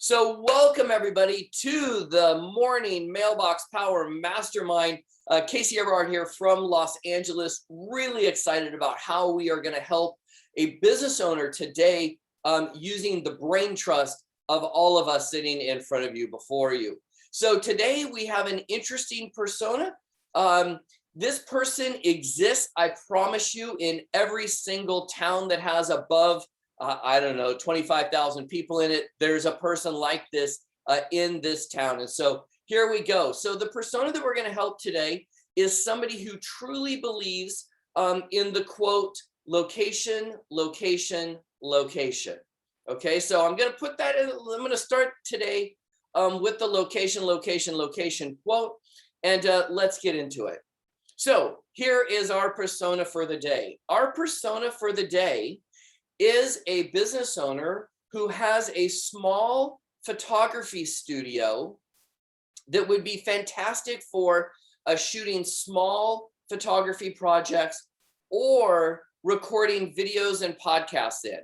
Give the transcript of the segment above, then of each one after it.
So welcome everybody to the morning Mailbox Power Mastermind. Casey Eberhart here from Los Angeles. Really excited about how we are going to help a business owner today using the brain trust of all of us sitting in front of you before you. So today we have an interesting persona. This person exists, I promise you, in every single town that has above I don't know, 25,000 people in it. There's a person like this in this town. And so here we go. So the persona that we're going to help today is somebody who truly believes in the quote, location, location, location. Okay, so I'm going to put that in. I'm going to start today with the location, location, location quote, and let's get into it. So here is our persona for the day. Our persona for the day is a business owner who has a small photography studio that would be fantastic for shooting small photography projects or recording videos and podcasts in.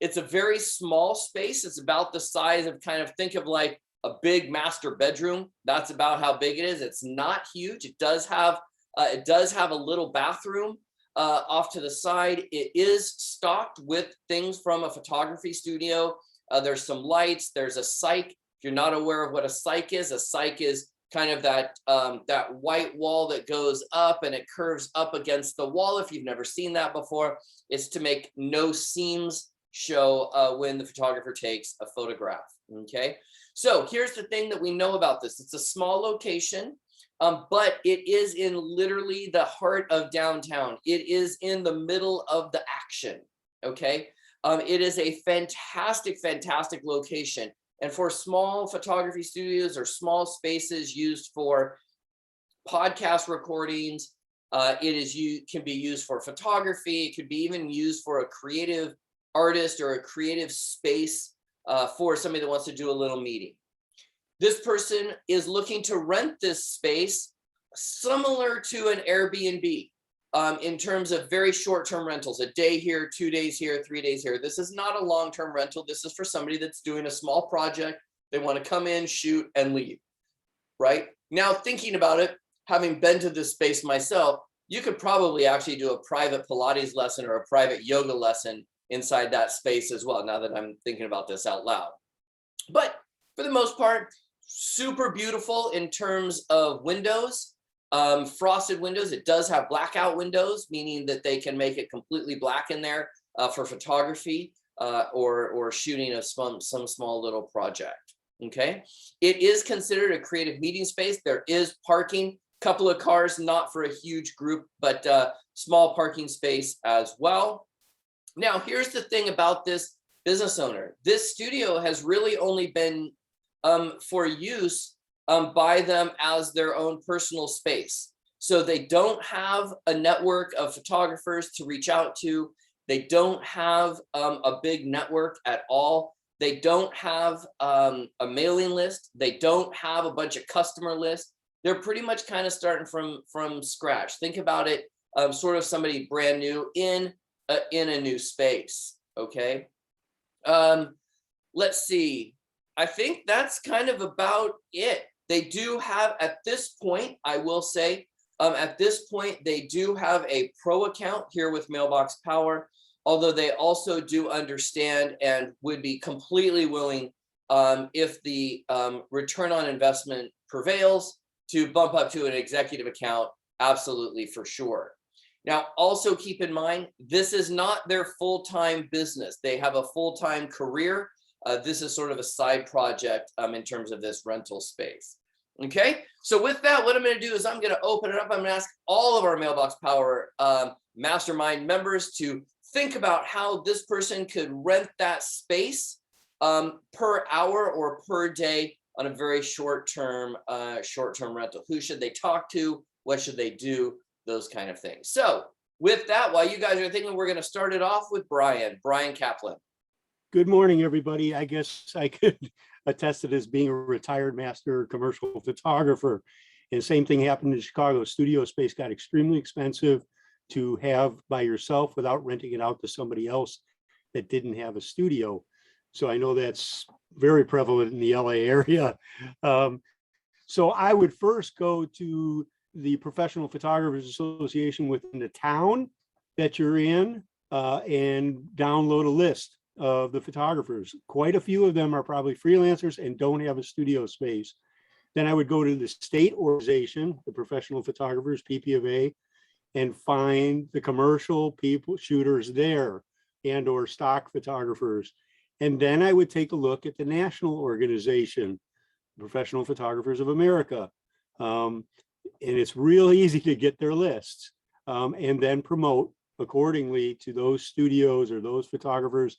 It's a very small space. It's about the size of think of like a big master bedroom. That's about how big it is. It's not huge. It does have a little bathroom off to the side. It is stocked with things from a photography studio. There's some lights. There's a cyc. If you're not aware of what a cyc is kind of that white wall that goes up and it curves up against the wall. If you've never seen that before, it's to make no seams show when the photographer takes a photograph. Okay, so here's the thing that we know about this. It's a small location. But it is in literally the heart of downtown. It is in the middle of the action, okay? It is a fantastic, fantastic location. And for small photography studios or small spaces used for podcast recordings, can be used for photography. It could be even used for a creative artist or a creative space for somebody that wants to do a little meeting. This person is looking to rent this space similar to an Airbnb in terms of very short-term rentals, a day here, 2 days here, 3 days here. This is not a long-term rental. This is for somebody that's doing a small project. They want to come in, shoot, and leave, right? Now, thinking about it, having been to this space myself, you could probably actually do a private Pilates lesson or a private yoga lesson inside that space as well, now that I'm thinking about this out loud. But for the most part, super beautiful in terms of windows, frosted windows. It does have blackout windows, meaning that they can make it completely black in there for photography or shooting of some small little project. Okay, it is considered a creative meeting space. There is parking, couple of cars, not for a huge group, but small parking space as well. Now, here's the thing about this business owner. This studio has really only been for use by them as their own personal space. So they don't have a network of photographers to reach out to. They don't have a big network at all. They don't have a mailing list. They don't have a bunch of customer lists. They're pretty much kind of starting from scratch. Think about it, sort of somebody brand new in a new space, okay? Let's see. I think that's kind of about it. They do have, at this point, I will say, at this point, they do have a pro account here with Mailbox Power, although they also do understand and would be completely willing, if the return on investment prevails, to bump up to an executive account, absolutely, for sure. Now, also keep in mind, this is not their full-time business. They have a full-time career. This is sort of a side project in terms of this rental space. Okay, so with that, what I'm going to do is I'm going to open it up. I'm going to ask all of our Mailbox Power Mastermind members to think about how this person could rent that space per hour or per day on a very short-term rental. Who should they talk to? What should they do? Those kind of things. So with that, while you guys are thinking, we're going to start it off with Brian Kaplan. Good morning, everybody. I guess I could attest to this being a retired master commercial photographer. And same thing happened in Chicago. Studio space got extremely expensive to have by yourself without renting it out to somebody else that didn't have a studio. So I know that's very prevalent in the LA area. So I would first go to the Professional Photographers Association within the town that you're in, and download a list of the photographers. Quite a few of them are probably freelancers and don't have a studio space. Then I would go to the state organization, the Professional Photographers, PPFA, and find the commercial people, shooters there, and or stock photographers. And then I would take a look at the national organization, Professional Photographers of America. And it's real easy to get their lists, and then promote accordingly to those studios or those photographers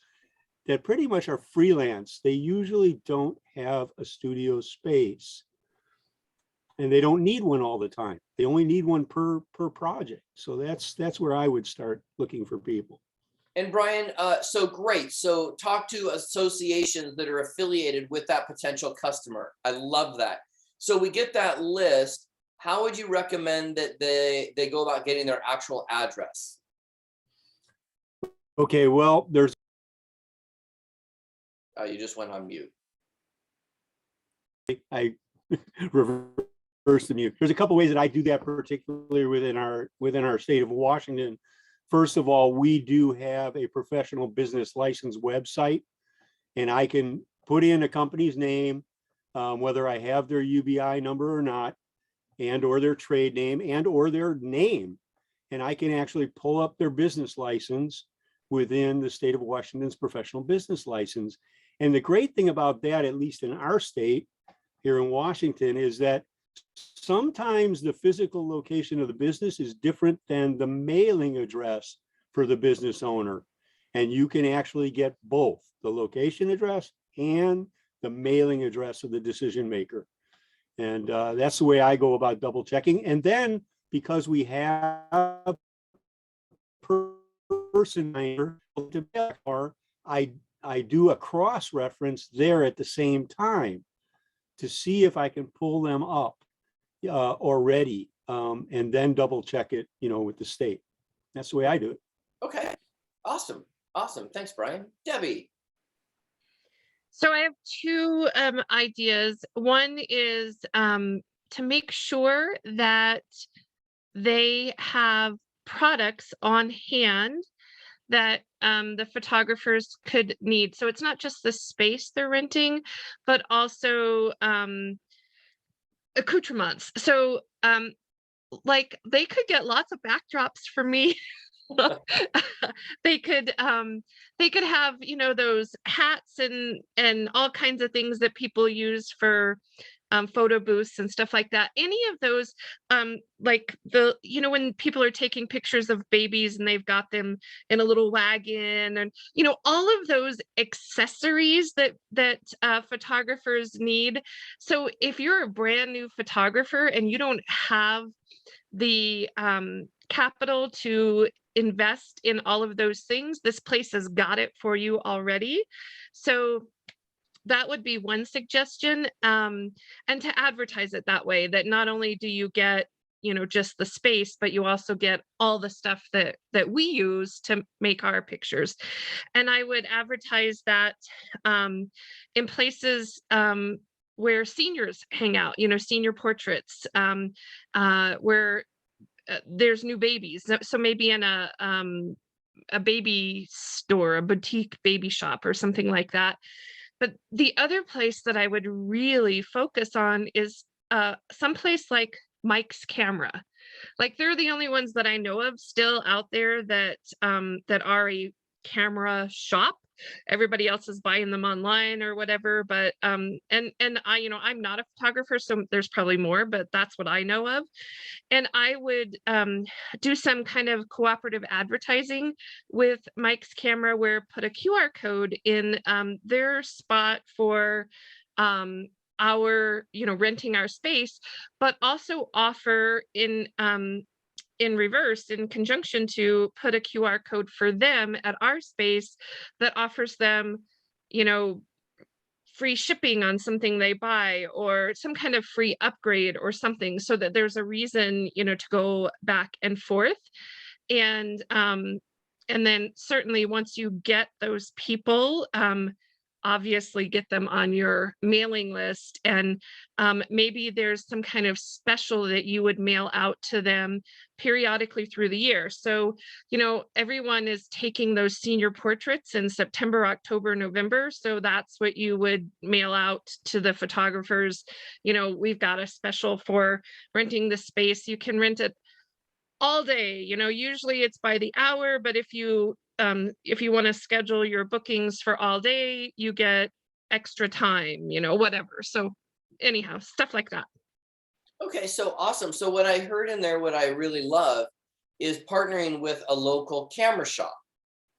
that pretty much are freelance. They usually don't have a studio space, and they don't need one all the time. They only need one per project. So that's where I would start looking for people. And Brian, so great. So talk to associations that are affiliated with that potential customer. I love that. So we get that list. How would you recommend that they go about getting their actual address? Okay, well, there's You just went on mute. I reverse the mute. There's a couple ways that I do that, particularly within our state of Washington. First of all, we do have a professional business license website, and I can put in a company's name, whether I have their UBI number or not, and or their trade name and or their name, and I can actually pull up their business license within the state of Washington's professional business license. And the great thing about that, at least in our state here in Washington, is that sometimes the physical location of the business is different than the mailing address for the business owner. And you can actually get both the location address and the mailing address of the decision maker. And that's the way I go about double checking. And then because we have person, I do a cross reference there at the same time to see if I can pull them up already, and then double check it, with the state. That's the way I do it. Okay, awesome. Thanks, Brian. Debbie. So I have two ideas. One is to make sure that they have products on hand that the photographers could need. So it's not just the space they're renting, but also accoutrements. So like they could get lots of backdrops for me. They could have, those hats and all kinds of things that people use for photo booths and stuff like that. Any of those, like when people are taking pictures of babies and they've got them in a little wagon, and all of those accessories that photographers need. So if you're a brand new photographer and you don't have the capital to invest in all of those things, this place has got it for you already. So that would be one suggestion, and to advertise it that way, that not only do you get just the space, but you also get all the stuff that we use to make our pictures. And I would advertise that in places where seniors hang out, senior portraits, where there's new babies. So maybe in a baby store, a boutique baby shop or something like that. But the other place that I would really focus on is someplace like Mike's Camera. Like they're the only ones that I know of still out there that are a camera shop. Everybody else is buying them online or whatever, but and I I'm not a photographer, so there's probably more, but that's what I know of. And I would do some kind of cooperative advertising with Mike's Camera, where put a QR code in their spot for our renting our space, but also offer in reverse, in conjunction, to put a QR code for them at our space that offers them, free shipping on something they buy, or some kind of free upgrade or something, so that there's a reason, to go back and forth. And then certainly once you get those people obviously get them on your mailing list, and maybe there's some kind of special that you would mail out to them periodically through the year. So, everyone is taking those senior portraits in September, October, November. So that's what you would mail out to the photographers. We've got a special for renting the space. You can rent it all day. Usually it's by the hour, but if you want to schedule your bookings for all day, you get extra time, whatever. So anyhow, stuff like that. Okay, so awesome. So what I heard in there, what I really love is partnering with a local camera shop.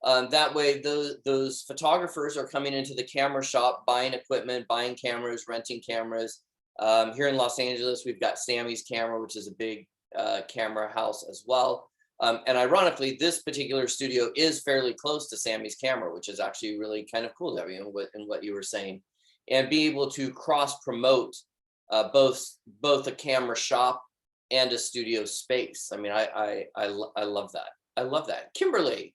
That way those photographers are coming into the camera shop, buying equipment, buying cameras, renting cameras. Here in Los Angeles, we've got Sammy's Camera, which is a big camera house as well. And ironically, this particular studio is fairly close to Sammy's Camera, which is actually really kind of cool, Debbie, in what you were saying, and be able to cross promote both a camera shop and a studio space. I mean, I love that. I love that. Kimberly.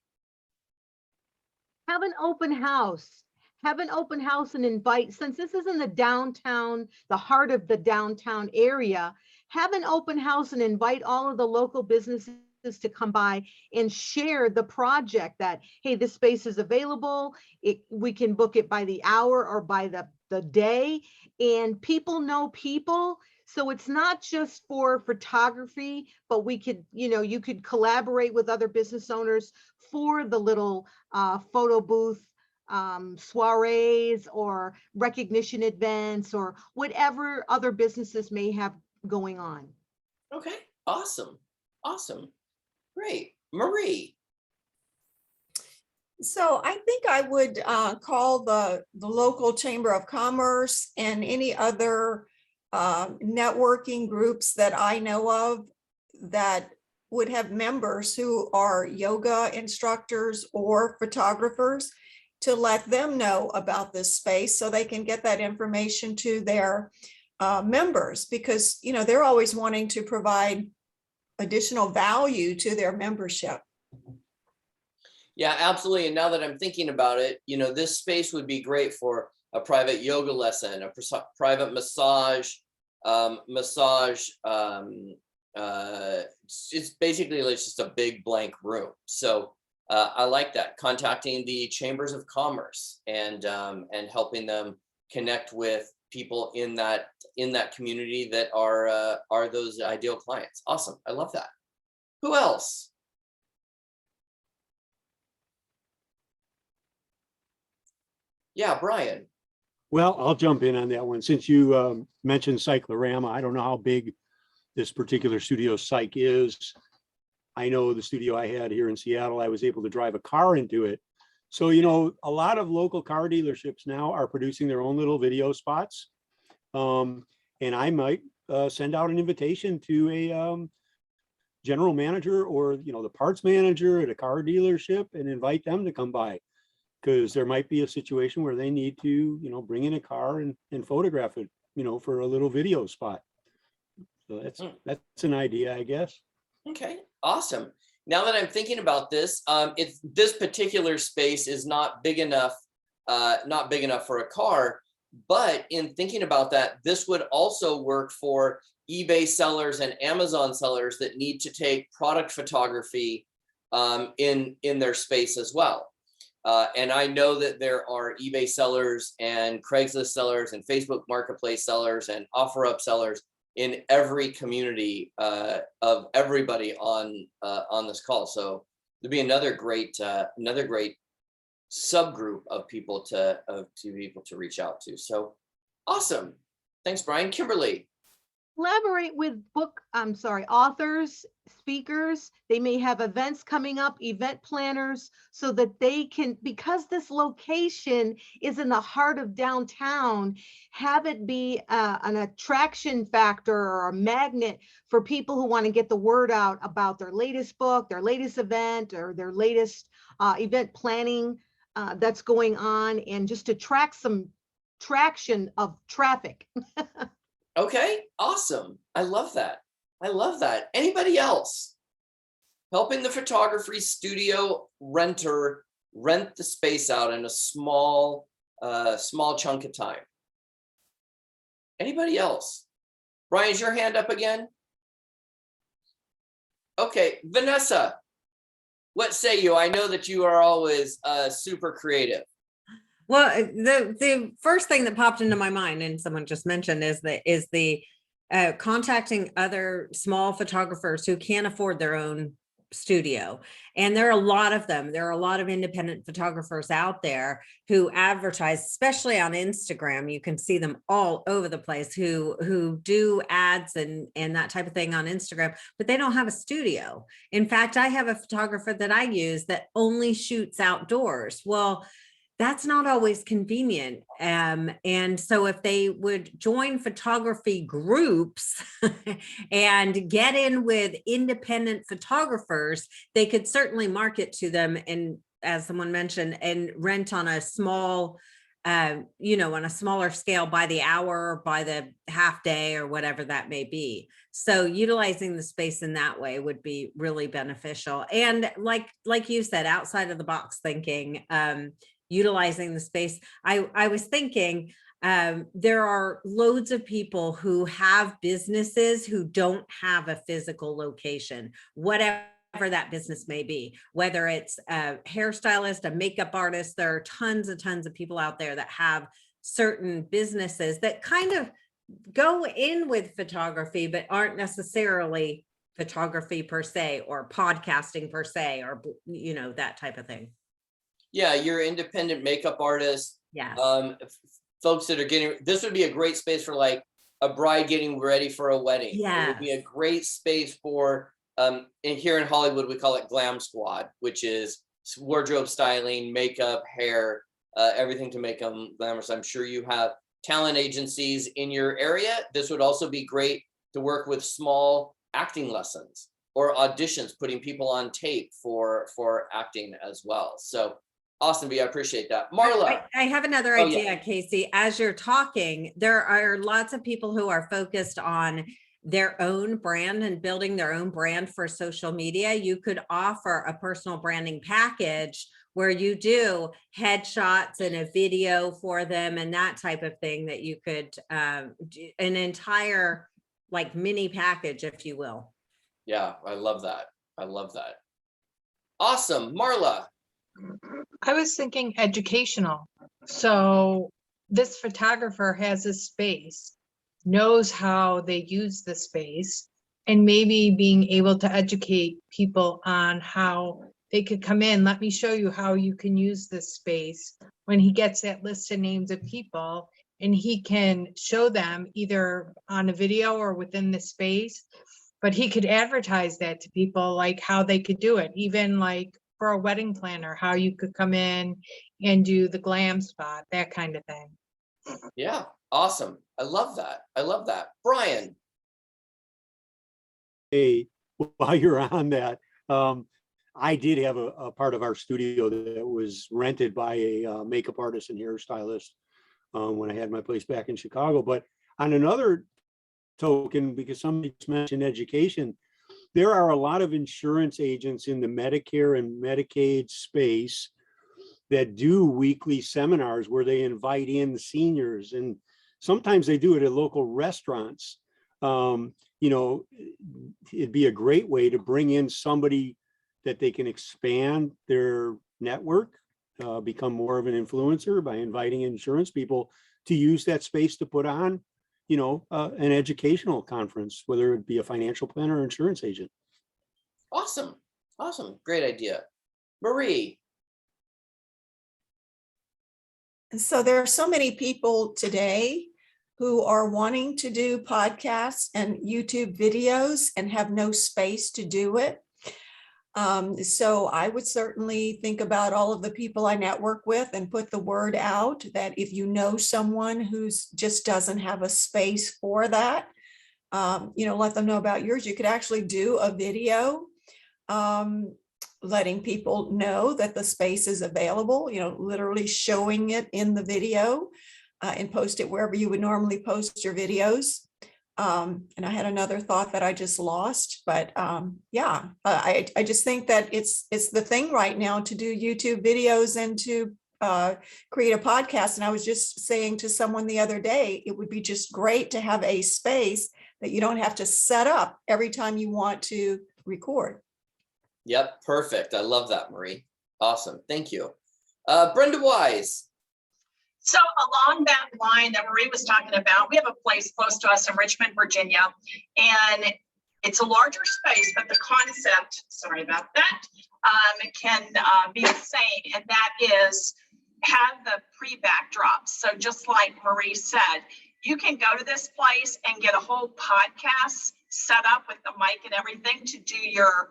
Have an open house. Have an open house and invite, since this is in the downtown, the heart of the downtown area, have an open house and invite all of the local businesses to come by and share the project that, hey, this space is available. We can book it by the hour or by the day, and people know people. So it's not just for photography, but we could, you could collaborate with other business owners for the little photo booth soirees or recognition events or whatever other businesses may have going on. Okay, awesome. Great. Marie. So I think I would call the local Chamber of Commerce and any other networking groups that I know of that would have members who are yoga instructors or photographers, to let them know about this space so they can get that information to their members, because they're always wanting to provide additional value to their membership. Yeah, absolutely. And now that I'm thinking about it, this space would be great for a private yoga lesson, a private massage. It's basically like just a big blank room. So I like that. Contacting the chambers of commerce and helping them connect with people in that community that are those ideal clients. Awesome. I love that. Who else? Yeah, Brian. Well, I'll jump in on that one. Since you mentioned Cyclorama, I don't know how big this particular studio psych is. I know the studio I had here in Seattle, I was able to drive a car into it. So, a lot of local car dealerships now are producing their own little video spots. And I might send out an invitation to a general manager or, the parts manager at a car dealership and invite them to come by, because there might be a situation where they need to, bring in a car and photograph it, for a little video spot. So that's an idea, I guess. Okay, awesome. Now that I'm thinking about this, this particular space is not big enough for a car, but in thinking about that, this would also work for eBay sellers and Amazon sellers that need to take product photography in their space as well. And I know that there are eBay sellers and Craigslist sellers and Facebook Marketplace sellers and OfferUp sellers in every community of everybody on this call. So there'd be another great subgroup of people to reach out to. So awesome. Thanks, Brian. Kimberly. Collaborate with authors, speakers. They may have events coming up, event planners, so that they can, because this location is in the heart of downtown, have it be an attraction factor or a magnet for people who want to get the word out about their latest book, their latest event, or their latest event planning that's going on, and just attract some traction of traffic. Okay, awesome. I love that. Anybody else? Helping the photography studio renter rent the space out in a small small chunk of time. Anybody else? Brian, is your hand up again? Okay, Vanessa, what say you? I know that you are always super creative. Well, the first thing that popped into my mind, and someone just mentioned, is the contacting other small photographers who can't afford their own studio. And there are a lot of them. There are a lot of independent photographers out there who advertise, especially on Instagram. You can see them all over the place who do ads and that type of thing on Instagram, but they don't have a studio. In fact, I have a photographer that I use that only shoots outdoors. Well, that's not always convenient. And so if they would join photography groups and get in with independent photographers, they could certainly market to them, and as someone mentioned, and rent on a small, on a smaller scale by the hour, by the half day, or whatever that may be. So utilizing the space in that way would be really beneficial. And like you said, outside of the box thinking, utilizing the space. I was thinking, there are loads of people who have businesses who don't have a physical location, whatever that business may be, whether it's a hairstylist, a makeup artist. There are tons of people out there that have certain businesses that kind of go in with photography, but aren't necessarily photography per se, or podcasting per se, or, that type of thing. Yeah, you're independent makeup artists. Yeah. Folks that are this would be a great space for like a bride getting ready for a wedding. Yeah. It would be a great space for, and here in Hollywood, we call it Glam Squad, which is wardrobe styling, makeup, hair, everything to make them glamorous. I'm sure you have talent agencies in your area. This would also be great to work with small acting lessons or auditions, putting people on tape for acting as well. So awesome, B, I appreciate that. Marla. I have another idea, Casey. As you're talking, there are lots of people who are focused on their own brand and building their own brand for social media. You could offer a personal branding package where you do headshots and a video for them and that type of thing, that you could, an entire like mini package, if you will. Yeah, I love that. I love that. Awesome. Marla. I was thinking educational. So this photographer has a space, knows how they use the space, and maybe being able to educate people on how they could come in. Let me show you how you can use this space. When he gets that list of names of people, and he can show them either on a video or within the space, but he could advertise that to people, like how they could do it, even like for a wedding planner, how you could come in and do the glam spot, that kind of thing. Yeah, awesome. I love that. I love that. Brian. Hey, while you're on that, I did have a part of our studio that was rented by a makeup artist and hairstylist when I had my place back in Chicago. But on another token, because somebody mentioned education, there are a lot of insurance agents in the Medicare and Medicaid space that do weekly seminars where they invite in seniors, and sometimes they do it at local restaurants. It'd be a great way to bring in somebody that they can expand their network, become more of an influencer by inviting insurance people to use that space to put on an educational conference, whether it be a financial planner or insurance agent. Awesome. Awesome. Great idea. Marie. So there are so many people today who are wanting to do podcasts and YouTube videos and have no space to do it. So I would certainly think about all of the people I network with and put the word out that if you know someone who's just doesn't have a space for that, let them know about yours. You could actually do a video letting people know that the space is available, literally showing it in the video and post it wherever you would normally post your videos. And I had another thought that I just lost, but I just think that it's the thing right now to do YouTube videos and to create a podcast. And I was just saying to someone the other day, it would be just great to have a space that you don't have to set up every time you want to record. Yep, perfect. I love that, Marie. Awesome. Thank you. Brenda Wise. So along that line that Marie was talking about, we have a place close to us in Richmond, Virginia, and it's a larger space, but the concept, sorry about that, can be the same, and that is have the pre-backdrops. So just like Marie said, you can go to this place and get a whole podcast set up with the mic and everything to do your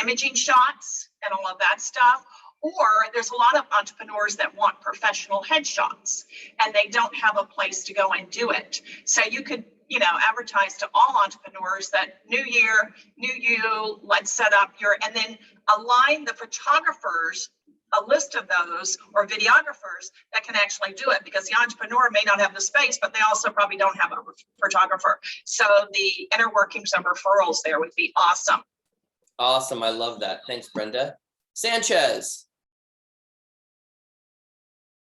imaging shots and all of that stuff. Or there's a lot of entrepreneurs that want professional headshots and they don't have a place to go and do it. So you could, advertise to all entrepreneurs that new year, new you, let's set up and then align the photographers, a list of those or videographers that can actually do it, because the entrepreneur may not have the space, but they also probably don't have a photographer. So the inner workings of referrals there would be awesome. Awesome. I love that. Thanks, Brenda. Sanchez.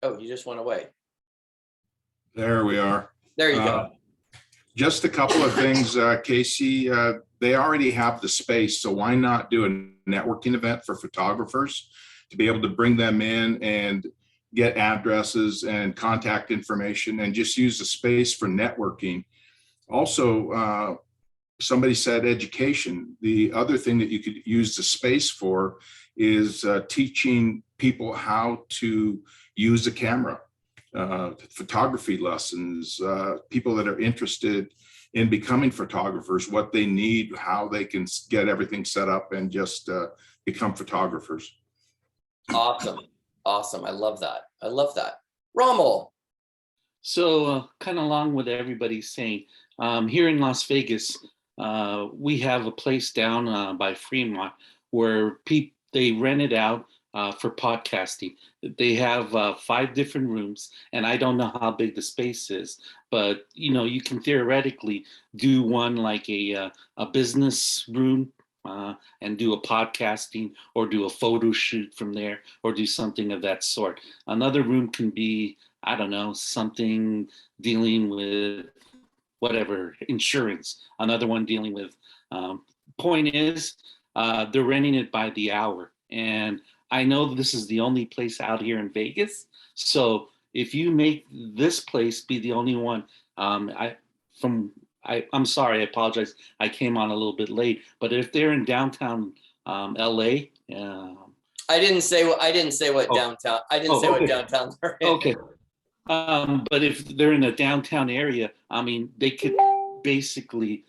Oh, you just went away. There we are. There you go. Just a couple of things, Casey. They already have the space, so why not do a networking event for photographers to be able to bring them in and get addresses and contact information and just use the space for networking. Also, somebody said education. The other thing that you could use the space for is teaching people how to use a camera, photography lessons, people that are interested in becoming photographers, what they need, how they can get everything set up and just become photographers. Awesome. Awesome. I love that. I love that. Rommel. So kind of along with everybody's saying, here in Las Vegas, we have a place down by Fremont where they rent it out for podcasting. They have 5 different rooms, and I don't know how big the space is, but you can theoretically do one like a business room and do a podcasting or do a photo shoot from there or do something of that sort. Another room can be, I don't know, something dealing with whatever, insurance. Another one dealing with, point is, they're renting it by the hour. And I know this is the only place out here in Vegas. So if you make this place be the only one, I'm sorry, I apologize. I came on a little bit late, but if they're in downtown LA, I didn't say what downtown. I didn't say what downtown. Okay. But if they're in a downtown area, I mean, they could basically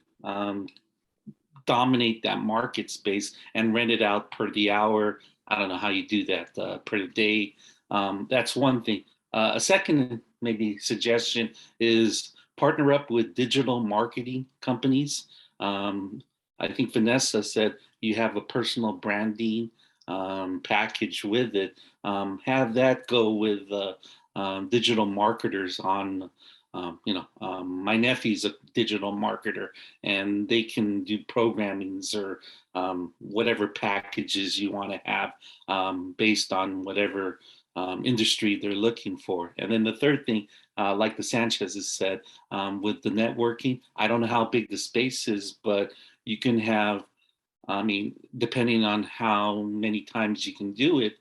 dominate that market space and rent it out per the hour. I don't know how you do that per day. That's one thing. A second maybe suggestion is partner up with digital marketing companies. I think Vanessa said you have a personal branding package with it. Have that go with digital marketers on, my nephew's a digital marketer and they can do programmings or whatever packages you want to have based on whatever industry they're looking for. And then the third thing, like the Sanchez's said, with the networking, I don't know how big the space is, but you can have, depending on how many times you can do it,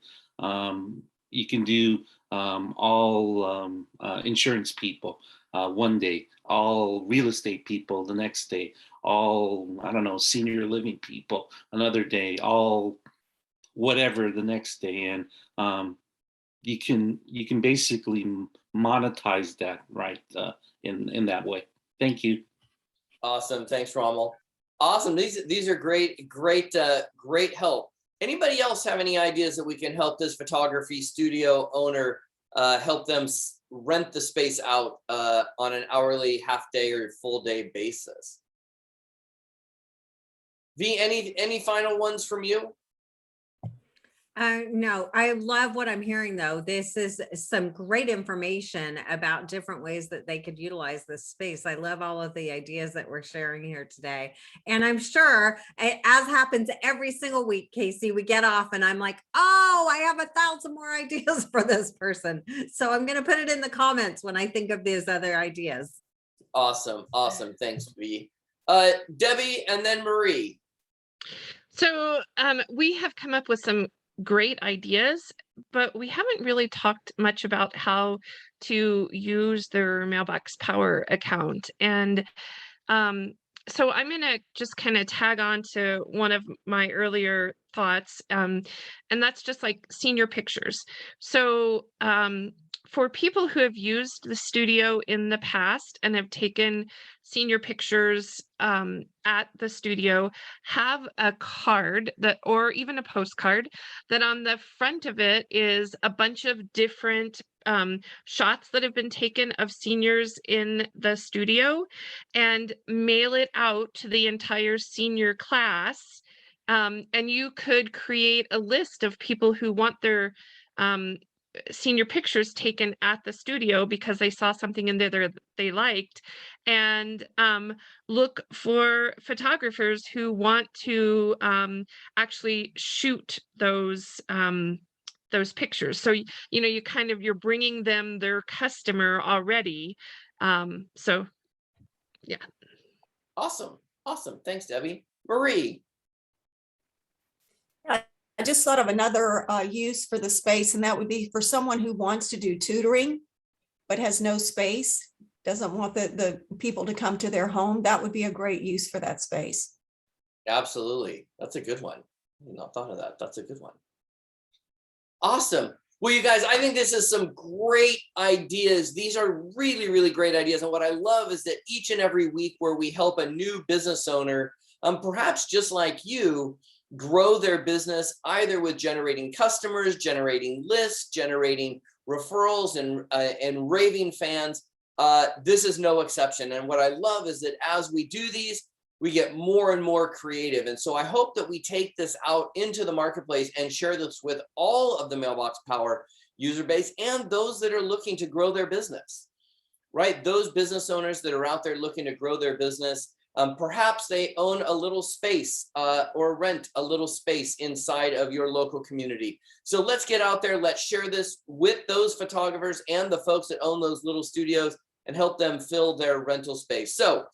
you can do all insurance people one day, all real estate people the next day, all, I don't know, senior living people another day, all whatever the next day. And you can basically monetize that right in that way. Thank you. Awesome. Thanks, Rommel. Awesome. These are great help. Anybody else have any ideas that we can help this photography studio owner help them rent the space out on an hourly, half day or full day basis? V, any final ones from you? No, I love what I'm hearing though. This is some great information about different ways that they could utilize this space. I love all of the ideas that we're sharing here today. And I'm sure, as happens every single week, Casey, we get off and I'm like, oh, I have 1,000 more ideas for this person. So I'm going to put it in the comments when I think of these other ideas. Awesome. Awesome. Thanks, V. Debbie and then Marie. So we have come up with some great ideas, but we haven't really talked much about how to use their Mailbox Power account. And so I'm going to just kind of tag on to one of my earlier thoughts, and that's just like senior pictures. So for people who have used the studio in the past and have taken senior pictures at the studio, have a card that, or even a postcard, that on the front of it is a bunch of different shots that have been taken of seniors in the studio, and mail it out to the entire senior class. And you could create a list of people who want their senior pictures taken at the studio because they saw something in there that they liked, and look for photographers who want to actually shoot those pictures. So you know, you kind of, you're bringing them their customer already. So yeah. Awesome. Awesome. Thanks, Debbie. Marie. I just thought of another use for the space, and that would be for someone who wants to do tutoring, but has no space, doesn't want the people to come to their home. That would be a great use for that space. Absolutely. That's a good one. I've not thought of that. That's a good one. Awesome. Well, you guys, I think this is some great ideas. These are really, really great ideas. And what I love is that each and every week where we help a new business owner, perhaps just like you, grow their business, either with generating customers, generating lists, generating referrals, and raving fans. This is no exception. And what I love is that as we do these, we get more and more creative. And so I hope that we take this out into the marketplace and share this with all of the Mailbox Power user base and those that are looking to grow their business, right? Those business owners that are out there looking to grow their business. Perhaps they own a little space or rent a little space inside of your local community. So let's get out there. Let's share this with those photographers and the folks that own those little studios and help them fill their rental space. So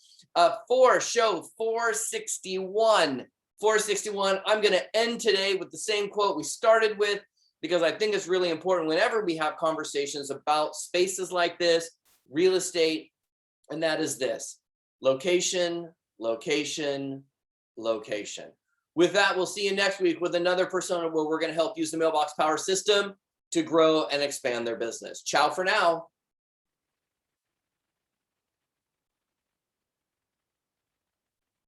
for show 461, I'm going to end today with the same quote we started with, because I think it's really important whenever we have conversations about spaces like this, real estate, and that is this: location, location, location. With that, we'll see you next week with another persona where we're going to help use the Mailbox Power system to grow and expand their business. Ciao for now.